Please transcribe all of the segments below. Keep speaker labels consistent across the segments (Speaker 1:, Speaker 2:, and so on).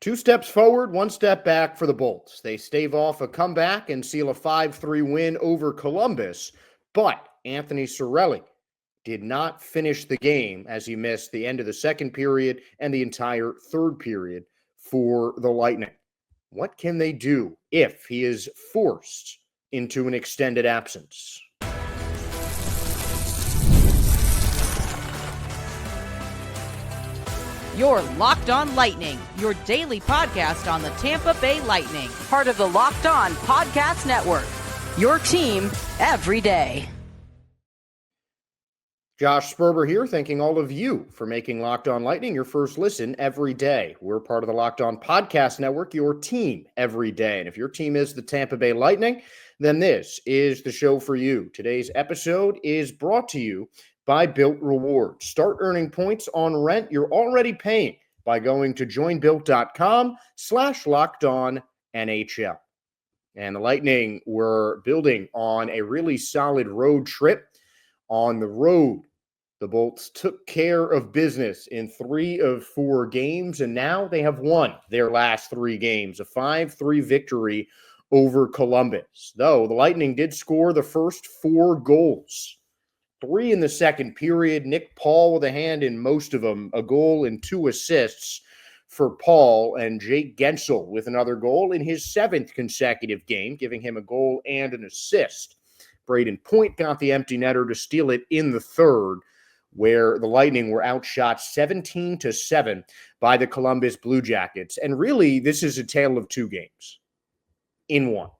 Speaker 1: 2 steps forward, 1 step back for the Bolts. They stave off a comeback and seal a 5-3 win over Columbus, but Anthony Cirelli did not finish the game as he missed the end of the second period and the entire third period for the Lightning. What can they do if he is forced into an extended absence?
Speaker 2: You're Locked On Lightning, your daily podcast on the Tampa Bay Lightning, part of the Locked On Podcast Network, your team every day.
Speaker 1: Josh Sperber here, thanking all of you for making Locked On Lightning your first listen every day. We're part of the Locked On Podcast Network, your team every day. And if your team is the Tampa Bay Lightning, then this is the show for you. Today's episode is brought to you by Bilt Rewards. Start earning points on rent you're already paying by going to joinbuilt.com/LockedOnNHL. And the Lightning were building on a really solid road trip. On the road, the Bolts took care of business in 3 of 4 games, and now they have won their last 3 games, a 5-3 victory over Columbus. Though the Lightning did score the first 4 goals. 3 in the second period. Nick Paul with a hand in most of them, a goal and 2 assists for Paul, and Jake Guentzel with another goal in his 7th consecutive game, giving him a goal and an assist. Brayden Point got the empty netter to steal it in the third, where the Lightning were outshot 17-7 by the Columbus Blue Jackets. And really, this is a tale of 2 games in one.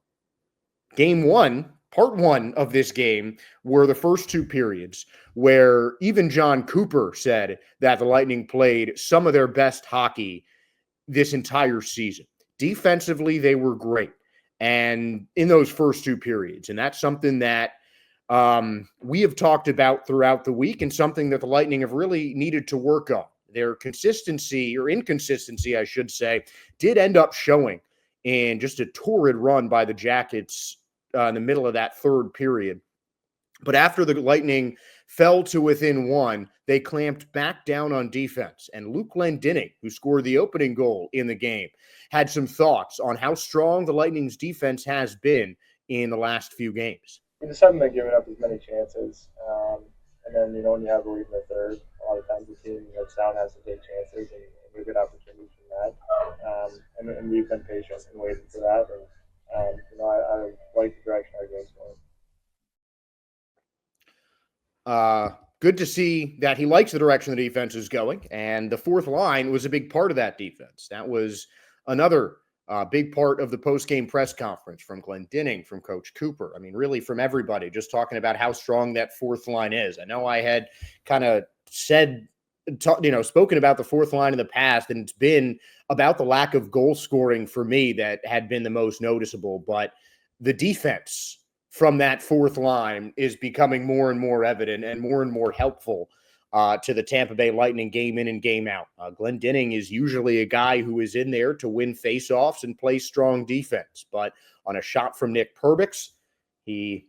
Speaker 1: Game 1, part 1 of this game were the first 2 periods where even John Cooper said that the Lightning played some of their best hockey this entire season. Defensively, they were great. And in those first 2 periods, and that's something that we have talked about throughout the week and something that the Lightning have really needed to work on. Their consistency, or inconsistency, I should say, did end up showing in just a torrid run by the Jackets in the middle of that third period. But after the Lightning fell to within 1, they clamped back down on defense. And Luke Glendening, who scored the opening goal in the game, had some thoughts on how strong the Lightning's defense has been in the last few games.
Speaker 3: We just haven't been giving up as many chances. And then, when you have a lead in the third, a lot of times the team that's down has to take chances, and we get opportunities from that. And we've been patient and waiting for that. And, I like the direction our game's going.
Speaker 1: Good to see that he likes the direction the defense is going, and the fourth line was a big part of that defense. That was another big part of the post-game press conference from Glendening, from Coach Cooper. I mean, really from everybody, just talking about how strong that fourth line is. I know I had kind of spoken about the fourth line in the past, and it's been about the lack of goal scoring for me that had been the most noticeable, but the defense from that fourth line is becoming more and more evident and more helpful to the Tampa Bay Lightning game in and game out. Glendening is usually a guy who is in there to win faceoffs and play strong defense, but on a shot from Nick Perbix, he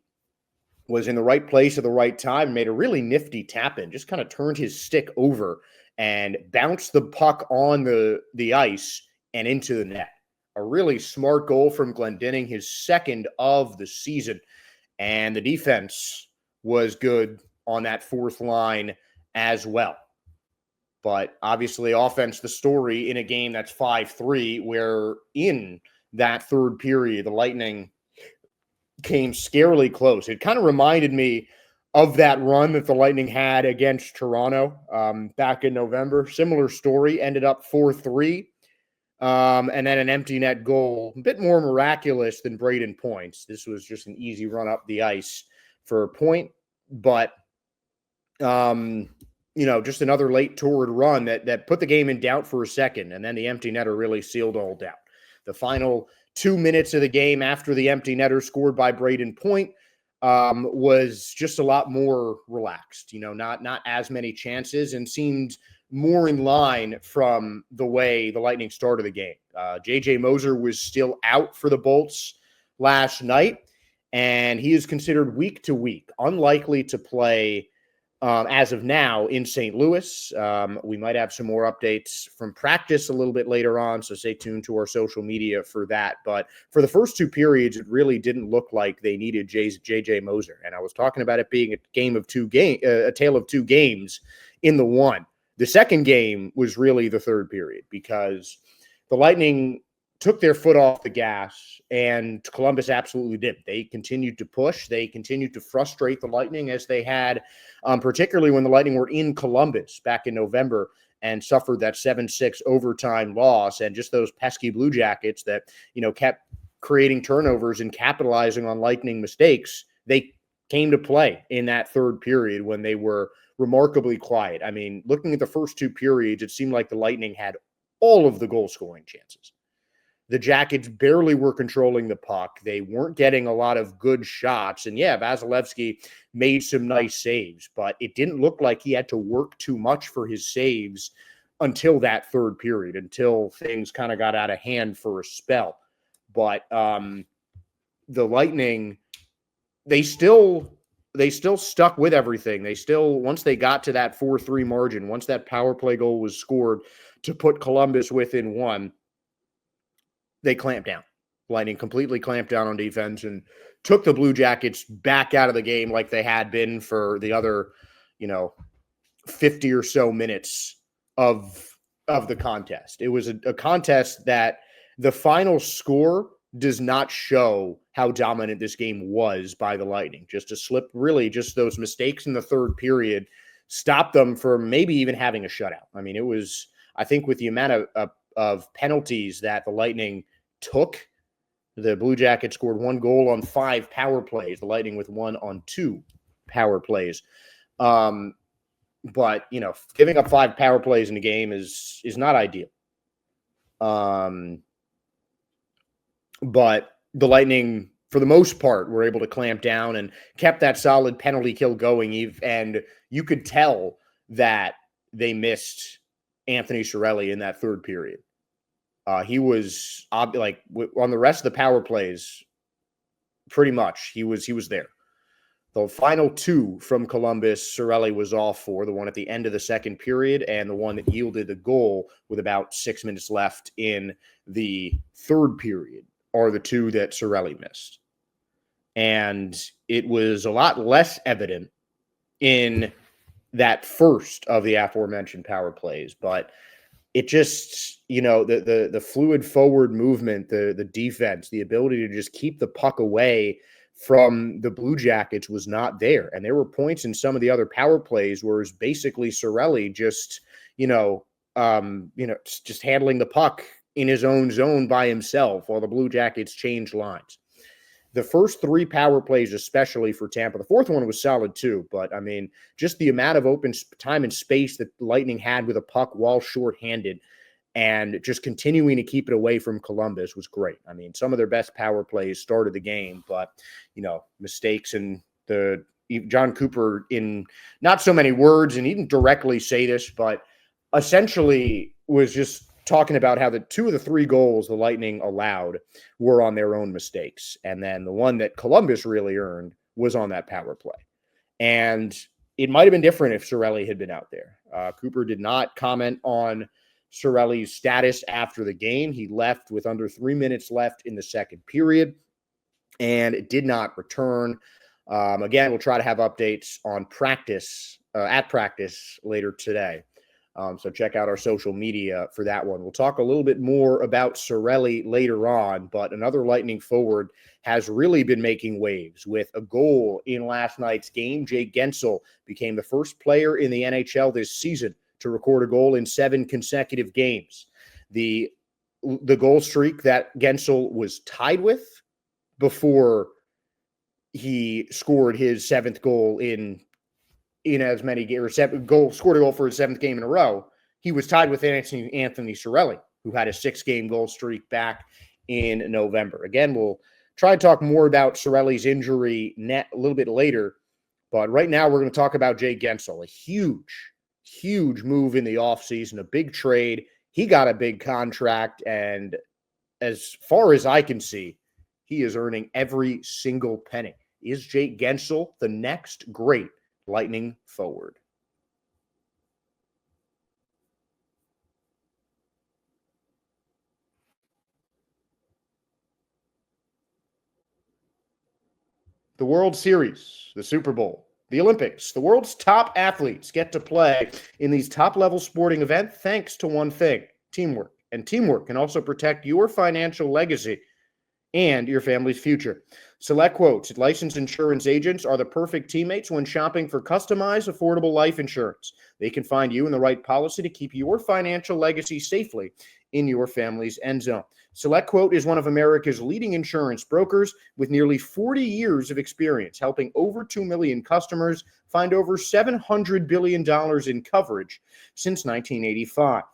Speaker 1: was in the right place at the right time, made a really nifty tap-in, just kind of turned his stick over and bounced the puck on the ice and into the net. A really smart goal from Glendening, his 2nd of the season. And the defense was good on that fourth line as well. But obviously offense, the story in a game that's 5-3, where in that third period, the Lightning came scarily close. It kind of reminded me of that run that the Lightning had against Toronto back in November. Similar story, ended up 4-3. And then an empty net goal, a bit more miraculous than Brayden Point's. This was just an easy run up the ice for a Point, but just another late torrid run that put the game in doubt for a second, and then the empty netter really sealed all doubt. The final 2 minutes of the game after the empty netter scored by Brayden Point was just a lot more relaxed, not as many chances, and seemed more in line from the way the Lightning started the game. J.J. Moser was still out for the Bolts last night, and he is considered week to week, unlikely to play as of now in St. Louis. We might have some more updates from practice a little bit later on, so stay tuned to our social media for that. But for the first two periods, it really didn't look like they needed J.J. Moser. And I was talking about it being a tale of two games in the one. The second game was really the third period because the Lightning took their foot off the gas, and Columbus absolutely did. They continued to push. They continued to frustrate the Lightning as they had, particularly when the Lightning were in Columbus back in November and suffered that 7-6 overtime loss. And just those pesky Blue Jackets that, kept creating turnovers and capitalizing on Lightning mistakes, they came to play in that third period when they were remarkably quiet. I mean, looking at the first two periods, it seemed like the Lightning had all of the goal-scoring chances. The Jackets barely were controlling the puck. They weren't getting a lot of good shots. And yeah, Vasilevsky made some nice saves, but it didn't look like he had to work too much for his saves until that third period, until things kind of got out of hand for a spell. But the Lightning, they still stuck with everything. They still, once they got to that 4-3 margin, once that power play goal was scored to put Columbus within one, they clamped down. Lightning completely clamped down on defense and took the Blue Jackets back out of the game like they had been for the other, 50 or so minutes of the contest. It was a contest that the final score does not show how dominant this game was by the Lightning. Just a slip, really, just those mistakes in the third period stopped them from maybe even having a shutout. I mean, it was, I think, with the amount of penalties that the Lightning took, the Blue Jackets scored 1 goal on 5 power plays, the Lightning with 1 on 2 power plays. But, giving up 5 power plays in a game is not ideal. But the Lightning, for the most part, were able to clamp down and kept that solid penalty kill going. And you could tell that they missed Anthony Cirelli in that third period. He was on the rest of the power plays, pretty much he was there. The final 2 from Columbus, Cirelli was off for, the one at the end of the second period and the one that yielded the goal with about 6 minutes left in the third period are the 2 that Cirelli missed. And it was a lot less evident in that first of the aforementioned power plays, but it just, the fluid forward movement, the defense, the ability to just keep the puck away from the Blue Jackets was not there. And there were points in some of the other power plays where it was basically Cirelli just, just handling the puck in his own zone by himself while the Blue Jackets changed lines. The first 3 power plays, especially for Tampa, the fourth one was solid too, but I mean, just the amount of open time and space that Lightning had with a puck while shorthanded and just continuing to keep it away from Columbus was great. I mean, some of their best power plays started the game, but, mistakes and John Cooper, in not so many words, and he didn't directly say this, but essentially was just talking about how the 2 of the 3 goals the Lightning allowed were on their own mistakes. And then the one that Columbus really earned was on that power play. And it might have been different if Cirelli had been out there. Cooper did not comment on Cirelli's status after the game. He left with under 3 minutes left in the second period and did not return. Again, we'll try to have updates on practice, at practice later today. So check out our social media for that one. We'll talk a little bit more about Cirelli later on, but another Lightning forward has really been making waves with a goal in last night's game. Jake Guentzel became the first player in the NHL this season to record a goal in 7 consecutive games. The goal streak that Guentzel was tied with before he scored his 7th goal in as many games, scored a goal for his 7th game in a row. He was tied with Anthony Cirelli, who had a 6-game goal streak back in November. Again, we'll try to talk more about Cirelli's injury a little bit later, but right now we're going to talk about Jay Guentzel, a huge move in the offseason, a big trade. He got a big contract, and as far as I can see, he is earning every single penny. Is Jake Guentzel the next great Lightning forward. The World Series, the Super Bowl, the Olympics, the world's top athletes get to play in these top-level sporting events thanks to one thing, teamwork. And teamwork can also protect your financial legacy and your family's future. SelectQuote's licensed insurance agents are the perfect teammates when shopping for customized, affordable life insurance. They can find you in the right policy to keep your financial legacy safely in your family's end zone. SelectQuote is one of America's leading insurance brokers with nearly 40 years of experience, helping over 2 million customers find over $700 billion in coverage since 1985.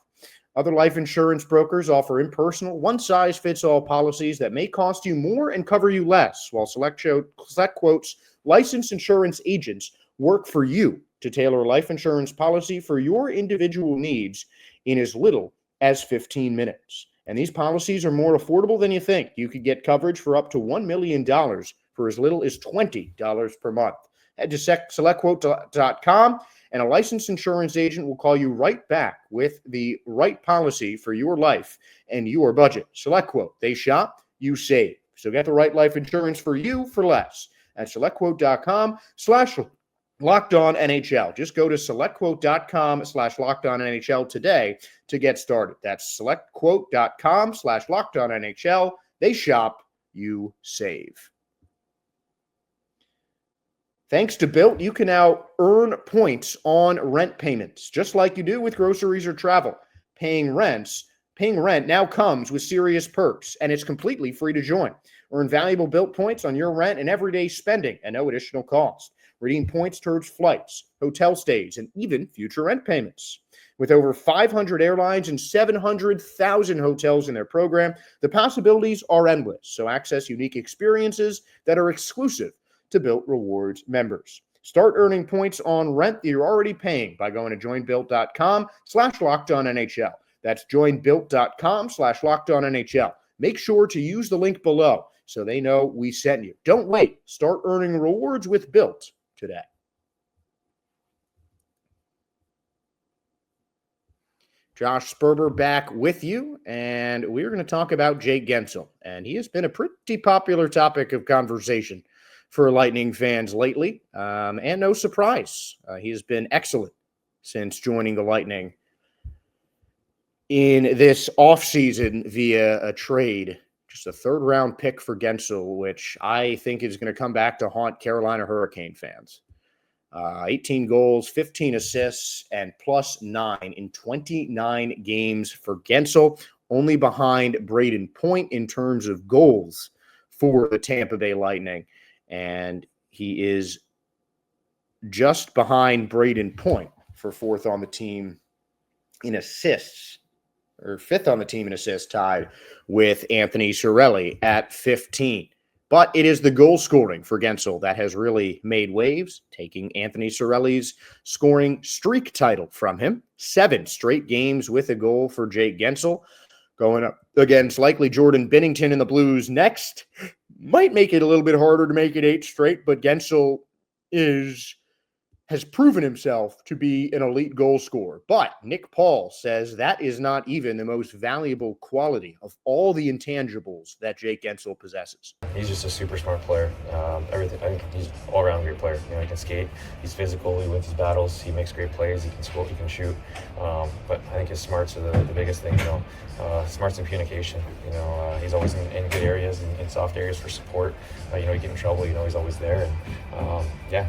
Speaker 1: Other life insurance brokers offer impersonal, one-size-fits-all policies that may cost you more and cover you less, while SelectQuote's licensed insurance agents work for you to tailor a life insurance policy for your individual needs in as little as 15 minutes. And these policies are more affordable than you think. You could get coverage for up to $1 million for as little as $20 per month. Head to SelectQuote.com, and a licensed insurance agent will call you right back with the right policy for your life and your budget. SelectQuote. They shop, you save. So get the right life insurance for you for less at SelectQuote.com/LockedOnNHL. Just go to SelectQuote.com/LockedOnNHL today to get started. That's SelectQuote.com/LockedOnNHL. They shop, you save. Thanks to Bilt, you can now earn points on rent payments, just like you do with groceries or travel. Paying rent now comes with serious perks, and it's completely free to join. Earn valuable Bilt points on your rent and everyday spending at no additional cost. Redeem points towards flights, hotel stays, and even future rent payments. With over 500 airlines and 700,000 hotels in their program, the possibilities are endless. So access unique experiences that are exclusive to Bilt Rewards members. Start earning points on rent that you're already paying by going to joinbuilt.com/LockedOnNHL. That's joinbuilt.com/LockedOnNHL. Make sure to use the link below so they know we sent you. Don't wait. Start earning rewards with Bilt today. Josh Sperber back with you, and we're going to talk about Jake Guentzel. And he has been a pretty popular topic of conversation for Lightning fans lately, and no surprise. He has been excellent since joining the Lightning in this offseason via a trade, just a third-round pick for Guentzel, which I think is going to come back to haunt Carolina Hurricane fans. 18 goals, 15 assists, and +9 in 29 games for Guentzel, only behind Braden Point in terms of goals for the Tampa Bay Lightning. And he is just behind Braden Point for fourth on the team in assists, or fifth on the team in assists, tied with Anthony Cirelli at 15. But it is the goal scoring for Guentzel that has really made waves, taking Anthony Cirelli's scoring streak title from him. 7 straight games with a goal for Jake Guentzel, going up against likely Jordan Binnington in the Blues next. Might make it a little bit harder to make it 8 straight, but Guentzel has proven himself to be an elite goal scorer. But Nick Paul says that is not even the most valuable quality of all the intangibles that Jake Guentzel possesses.
Speaker 4: He's just a super smart player. Everything. I think he's all around great player. He can skate. He's physical. He wins his battles. He makes great plays. He can score. He can shoot. But I think his smarts are the biggest thing. Smarts and communication. He's always in good areas and in soft areas for support. You get in trouble. He's always there. And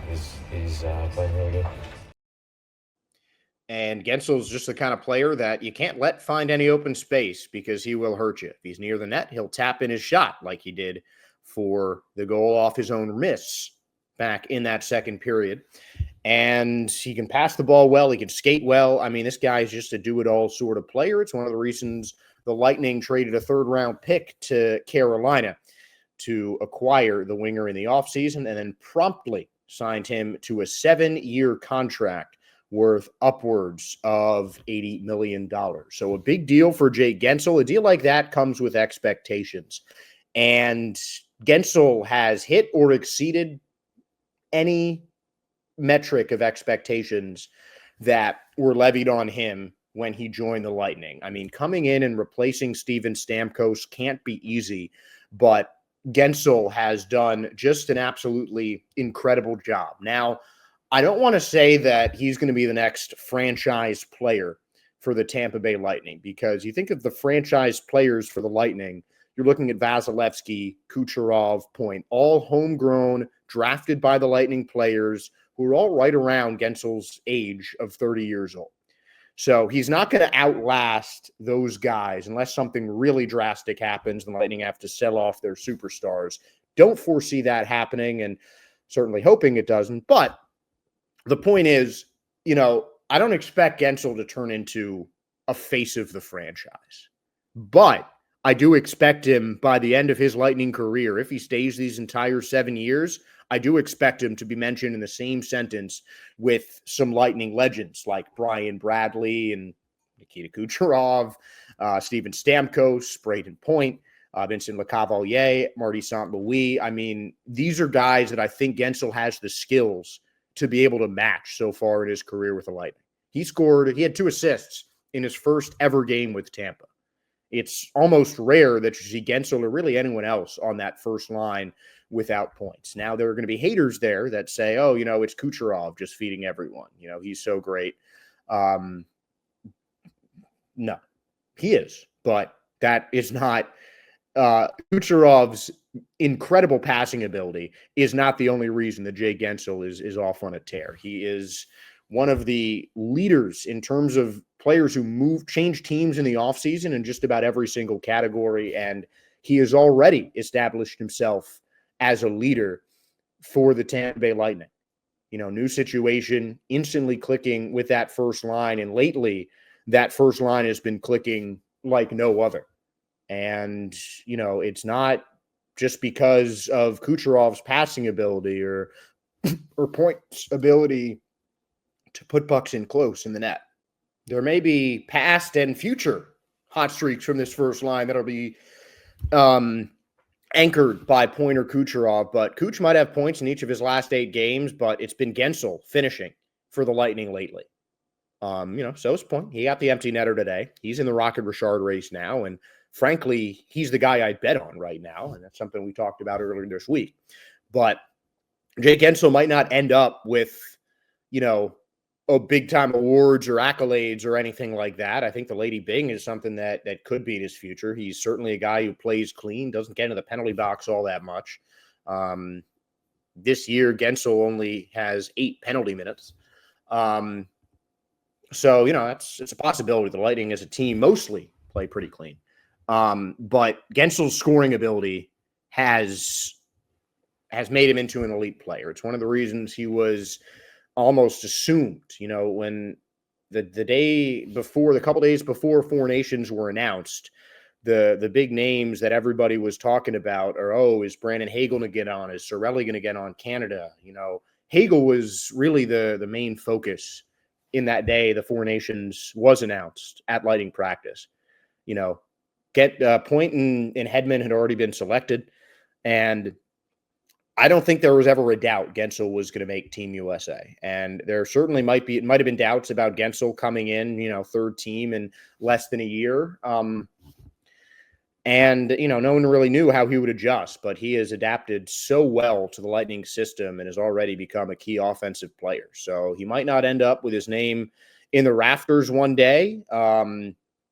Speaker 4: he's playing really good.
Speaker 1: And Guentzel's just the kind of player that you can't let find any open space because he will hurt you. If he's near the net, he'll tap in his shot like he did for the goal off his own miss back in that second period. And he can pass the ball well. He can skate well. I mean, this guy is just a do-it-all sort of player. It's one of the reasons the Lightning traded a third-round pick to Carolina to acquire the winger in the offseason and then promptly signed him to a 7-year contract worth upwards of $80 million. So a big deal for Jake Guentzel. A deal like that comes with expectations. And Guentzel has hit or exceeded any metric of expectations that were levied on him when he joined the Lightning. I mean, coming in and replacing Steven Stamkos can't be easy, but Guentzel has done just an absolutely incredible job. Now, I don't want to say that he's going to be the next franchise player for the Tampa Bay Lightning, because you think of the franchise players for the Lightning, you're looking at Vasilevsky, Kucherov, Point, all homegrown, drafted by the Lightning players who are all right around Guentzel's age of 30 years old. So he's not going to outlast those guys unless something really drastic happens and the Lightning have to sell off their superstars. Don't foresee that happening, and certainly hoping it doesn't. But the point is, I don't expect Guentzel to turn into a face of the franchise. But I do expect him by the end of his Lightning career, if he stays these entire 7 years, I do expect him to be mentioned in the same sentence with some Lightning legends like Brian Bradley and Nikita Kucherov, Steven Stamkos, Braden Point, Vincent Lecavalier, Marty St. Louis. I mean, these are guys that I think Guentzel has the skills to be able to match so far in his career with the Lightning. He had 2 assists in his first ever game with Tampa. It's almost rare that you see Guentzel or really anyone else on that first line without points. Now, there are going to be haters there that say, oh, it's Kucherov just feeding everyone. He's so great. No, he is. But that is not Kucherov's incredible passing ability is not the only reason that Jay Guentzel is off on a tear. He is one of the leaders in terms of players who change teams in the offseason in just about every single category. And he has already established himself as a leader for the Tampa Bay Lightning. New situation, instantly clicking with that first line. And lately, that first line has been clicking like no other. And, it's not just because of Kucherov's passing ability or Point's ability to put pucks in close in the net. There may be past and future hot streaks from this first line that'll be anchored by Point or Kucherov, but Kuch might have points in each of his last 8 games, but it's been Guentzel finishing for the Lightning lately. So is Point. He got the empty netter today. He's in the Rocket Richard race now, and frankly, he's the guy I'd bet on right now, and that's something we talked about earlier this week. But Jay Guentzel might not end up with, big-time awards or accolades or anything like that. I think the Lady Bing is something that could be in his future. He's certainly a guy who plays clean, doesn't get into the penalty box all that much. This year, Guentzel only has 8 penalty minutes. So, it's a possibility. The Lightning as a team mostly play pretty clean. But Guentzel's scoring ability has made him into an elite player. It's one of the reasons he was almost assumed, when the couple days before Four Nations were announced, the big names that everybody was talking about are, is Brandon Hagel going to get on? Is Cirelli going to get on Canada? Hagel was really the main focus in that day the Four Nations was announced at Lightning practice. Point and Hedman had already been selected, and I don't think there was ever a doubt Guentzel was going to make Team USA. And there certainly might have been doubts about Guentzel coming in, third team in less than a year. And no one really knew how he would adjust, but he has adapted so well to the Lightning system and has already become a key offensive player. So he might not end up with his name in the rafters one day.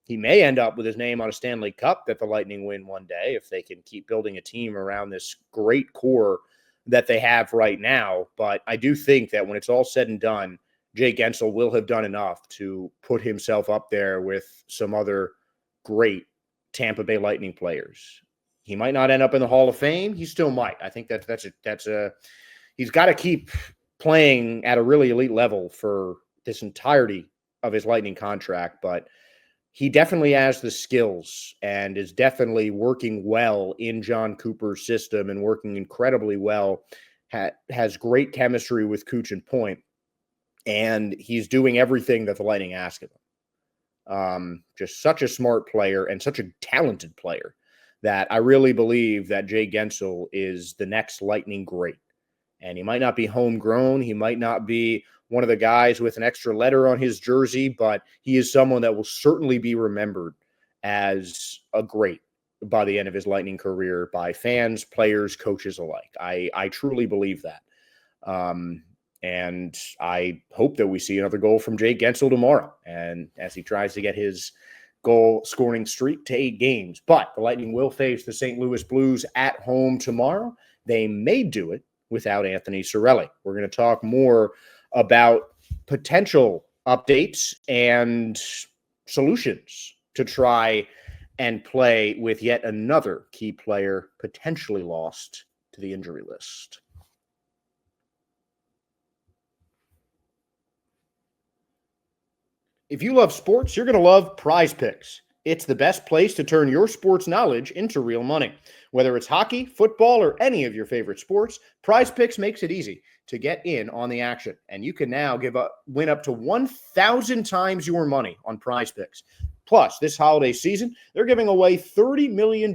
Speaker 1: He may end up with his name on a Stanley Cup that the Lightning win one day if they can keep building a team around this great core that they have right now. But I do think that when it's all said and done, Jay Guentzel will have done enough to put himself up there with some other great Tampa Bay Lightning players. He might not end up in the Hall of Fame. He still might. I think he's got to keep playing at a really elite level for this entirety of his Lightning contract, but he definitely has the skills and is definitely working well in John Cooper's system and working incredibly well, has great chemistry with Kuch and Point, and he's doing everything that the Lightning ask of him. Just such a smart player and such a talented player that I really believe that Jay Guentzel is the next Lightning great. And he might not be homegrown. He might not be one of the guys with an extra letter on his jersey, but he is someone that will certainly be remembered as a great by the end of his Lightning career by fans, players, coaches alike. I truly believe that. And I hope that we see another goal from Jake Guentzel tomorrow, and as he tries to get his goal scoring streak to 8 games. But the Lightning will face the St. Louis Blues at home tomorrow. They may do it without Anthony Cirelli. We're going to talk more about potential updates and solutions to try and play with yet another key player potentially lost to the injury list. If you love sports, you're going to love Prize Picks. It's the best place to turn your sports knowledge into real money. Whether it's hockey, football, or any of your favorite sports, Prize Picks makes it easy to get in on the action. And you can now win up to 1,000 times your money on Prize Picks. Plus, this holiday season, they're giving away $30 million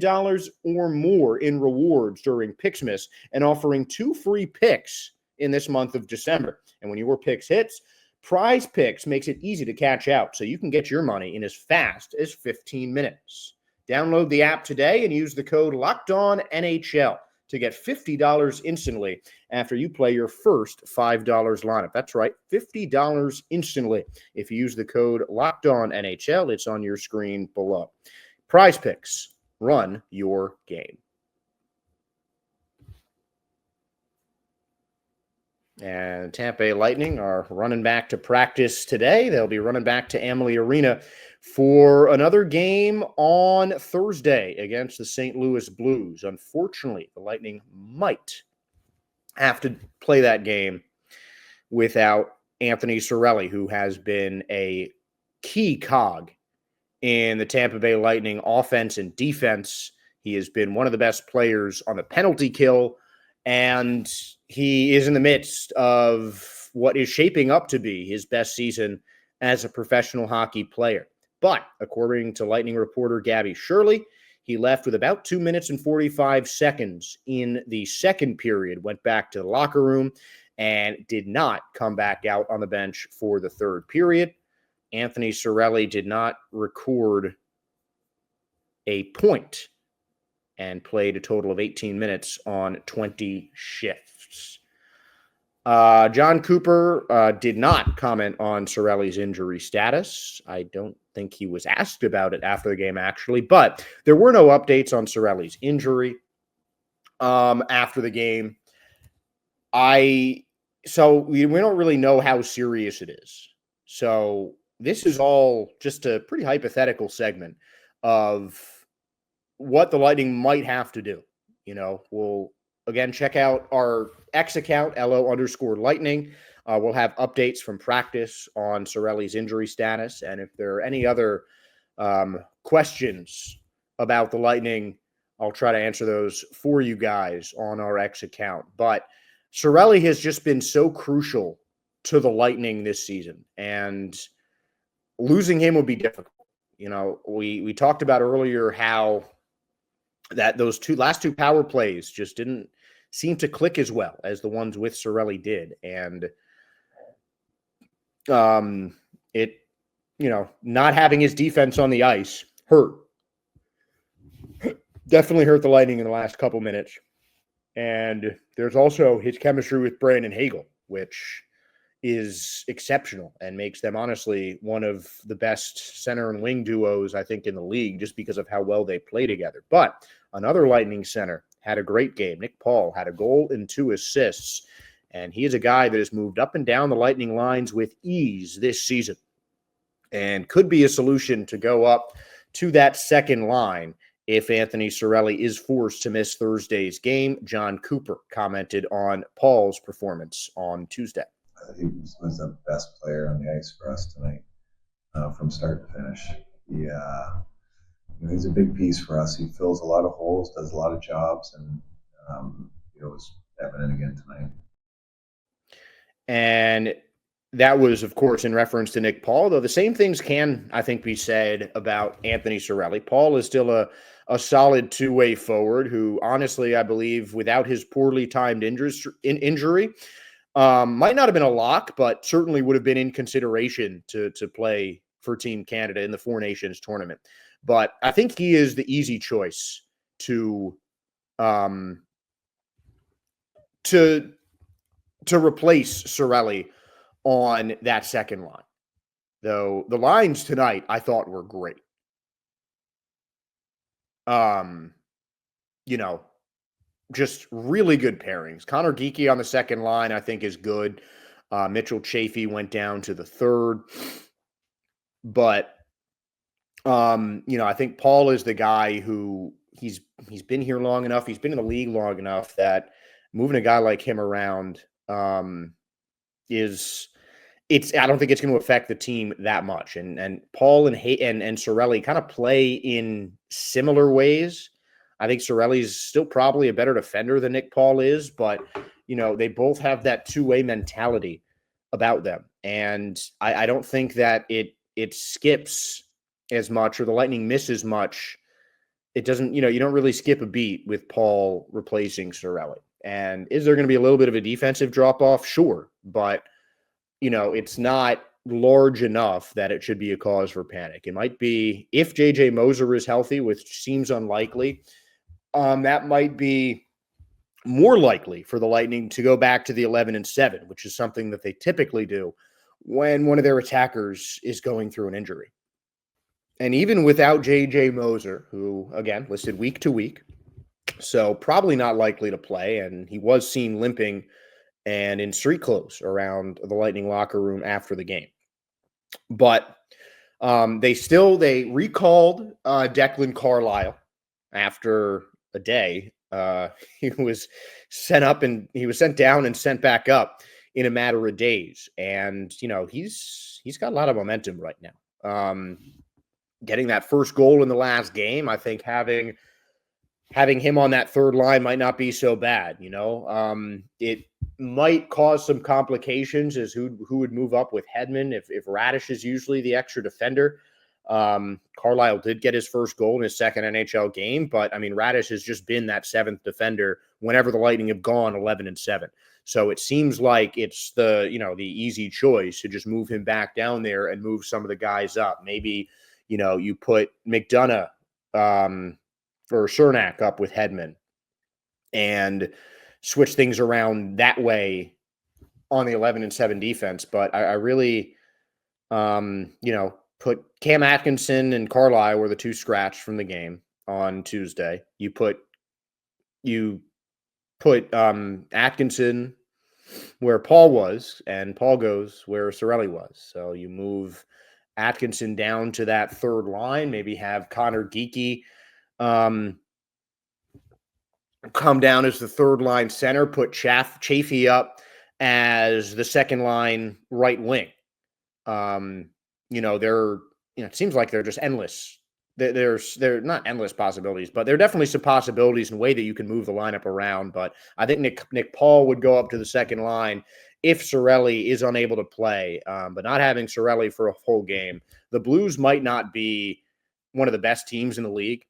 Speaker 1: or more in rewards during Picksmas and offering 2 free picks in this month of December. And when your picks hits, Prize Picks makes it easy to catch out, so you can get your money in as fast as 15 minutes. Download the app today and use the code LOCKEDONNHL to get $50 instantly after you play your first $5 lineup. That's right, $50 instantly. If you use the code LOCKEDONNHL, it's on your screen below. Prize Picks, run your game. And Tampa Bay Lightning are running back to practice today. They'll be running back to Amalie Arena for another game on Thursday against the St. Louis Blues. Unfortunately, the Lightning might have to play that game without Anthony Cirelli, who has been a key cog in the Tampa Bay Lightning offense and defense. He has been one of the best players on the penalty kill, and he is in the midst of what is shaping up to be his best season as a professional hockey player. But according to Lightning reporter Gabby Shirley, he left with about 2 minutes and 45 seconds in the second period, went back to the locker room, and did not come back out on the bench for the third period. Anthony Cirelli did not record a point and played a total of 18 minutes on 20 shifts. John Cooper did not comment on Cirelli's injury status. I don't think he was asked about it after the game, actually, but there were no updates on Cirelli's injury after the game. So we don't really know how serious it is. So this is all just a pretty hypothetical segment of what the Lightning might have to do. You know, we'll again check out our X account, LO_Lightning. We'll have updates from practice on Cirelli's injury status. And if there are any other questions about the Lightning, I'll try to answer those for you guys on our X account. But Cirelli has just been so crucial to the Lightning this season, and losing him would be difficult. You know, we talked about earlier how that those last two power plays just didn't seem to click as well as the ones with Cirelli did. And not having his defense on the ice hurt. Definitely hurt the Lightning in the last couple minutes. And there's also his chemistry with Brandon Hagel, which is exceptional and makes them honestly one of the best center and wing duos, I think, in the league, just because of how well they play together. But another Lightning center had a great game. Nick Paul had a goal and 2 assists, and he is a guy that has moved up and down the Lightning lines with ease this season and could be a solution to go up to that second line if Anthony Cirelli is forced to miss Thursday's game. John Cooper commented on Paul's performance on Tuesday.
Speaker 5: He was the best player on the ice for us tonight, from start to finish. He's a big piece for us. He fills a lot of holes, does a lot of jobs, and it was evident again tonight.
Speaker 1: And that was, of course, in reference to Nick Paul, though the same things can, I think, be said about Anthony Cirelli. Paul is still a a solid two-way forward who, honestly, I believe without his poorly timed injury, might not have been a lock, but certainly would have been in consideration to play for Team Canada in the Four Nations tournament. But I think he is the easy choice to replace Cirelli on that second line. Though the lines tonight I thought were great. Just really good pairings. Connor Geekie on the second line, I think, is good. Mitchell Chafee went down to the third. But, I think Paul is the guy who he's been here long enough. He's been in the league long enough that moving a guy like him around I don't think it's going to affect the team that much. And Paul and Cirelli kind of play in similar ways. I think Cirelli's still probably a better defender than Nick Paul is, but they both have that two-way mentality about them. And I don't think that it skips as much or the Lightning miss as much. It doesn't, you don't really skip a beat with Paul replacing Cirelli. And is there going to be a little bit of a defensive drop-off? Sure. But, it's not large enough that it should be a cause for panic. It might be if J.J. Moser is healthy, which seems unlikely, that might be more likely for the Lightning to go back to the 11-7, which is something that they typically do when one of their attackers is going through an injury. And even without J.J. Moser, who, again, listed week to week, so probably not likely to play, and he was seen limping and in street clothes around the Lightning locker room after the game. But they recalled Declan Carlisle after a day. He was sent down and sent back up in a matter of days. And, he's got a lot of momentum right now. Getting that first goal in the last game, I think having him on that third line might not be so bad. It might cause some complications as who would move up with Hedman if Radish is usually the extra defender. Carlisle did get his first goal in his second NHL game, but Radish has just been that seventh defender whenever the Lightning have gone 11-7. So it seems like it's the easy choice to just move him back down there and move some of the guys up. Maybe, you put McDonough or Cernak up with Hedman and switch things around that way on the 11-7 defense. But I really, put Cam Atkinson and Carlisle were the two scratched from the game on Tuesday. You put Atkinson where Paul was, and Paul goes where Cirelli was. So you move Atkinson down to that third line, maybe have Connor Geekie come down as the third line center, put Chafee up as the second line right wing. It seems like they're just endless. They're not endless possibilities, but there are definitely some possibilities in a way that you can move the lineup around. But I think Nick Paul would go up to the second line if Cirelli is unable to play. But not having Cirelli for a full game, the Blues might not be one of the best teams in the league.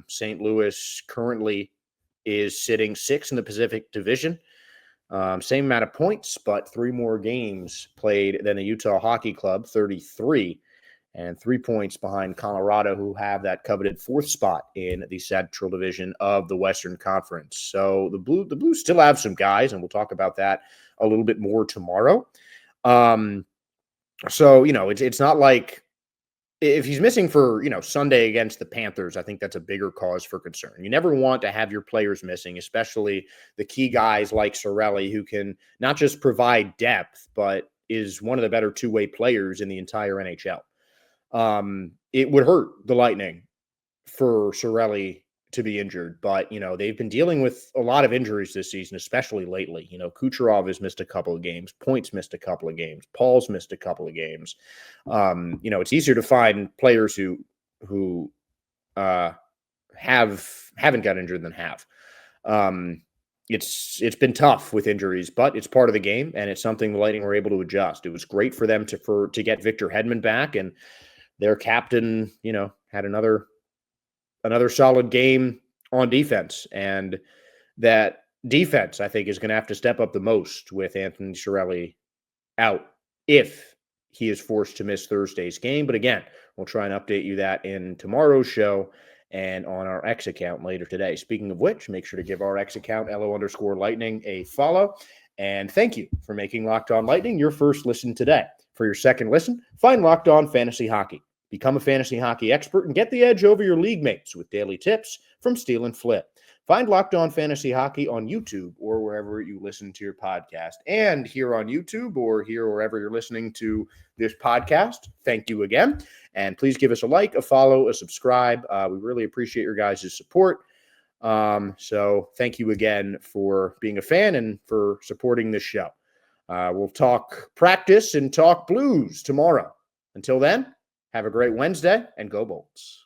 Speaker 1: St. Louis currently is sitting 6th in the Pacific Division. Same amount of points, but 3 more games played than the Utah Hockey Club, 33, and 3 points behind Colorado, who have that coveted 4th spot in the Central Division of the Western Conference. So the Blues still have some guys, and we'll talk about that a little bit more tomorrow. It's not like if he's missing for, Sunday against the Panthers, I think that's a bigger cause for concern. You never want to have your players missing, especially the key guys like Cirelli, who can not just provide depth, but is one of the better two-way players in the entire NHL. It would hurt the Lightning for Cirelli to be injured, but, they've been dealing with a lot of injuries this season, especially lately. Kucherov has missed a couple of games. Point's missed a couple of games. Paul's missed a couple of games. It's easier to find players who haven't got injured than have. It's been tough with injuries, but it's part of the game, and it's something the Lightning were able to adjust. It was great for them to get Victor Hedman back, and their captain, had another another solid game on defense. And that defense, I think, is going to have to step up the most with Anthony Cirelli out if he is forced to miss Thursday's game. But again, we'll try and update you that in tomorrow's show and on our X account later today. Speaking of which, make sure to give our X account, LO_Lightning, a follow. And thank you for making Locked On Lightning your first listen today. For your second listen, find Locked On Fantasy Hockey. Become a fantasy hockey expert and get the edge over your league mates with daily tips from Steal and Flip. Find Locked On Fantasy Hockey on YouTube or wherever you listen to your podcast. And here on YouTube or here wherever you're listening to this podcast, thank you again. And please give us a like, a follow, a subscribe. We really appreciate your guys' support. So thank you again for being a fan and for supporting this show. We'll talk practice and talk Blues tomorrow. Until then, have a great Wednesday and go Bolts.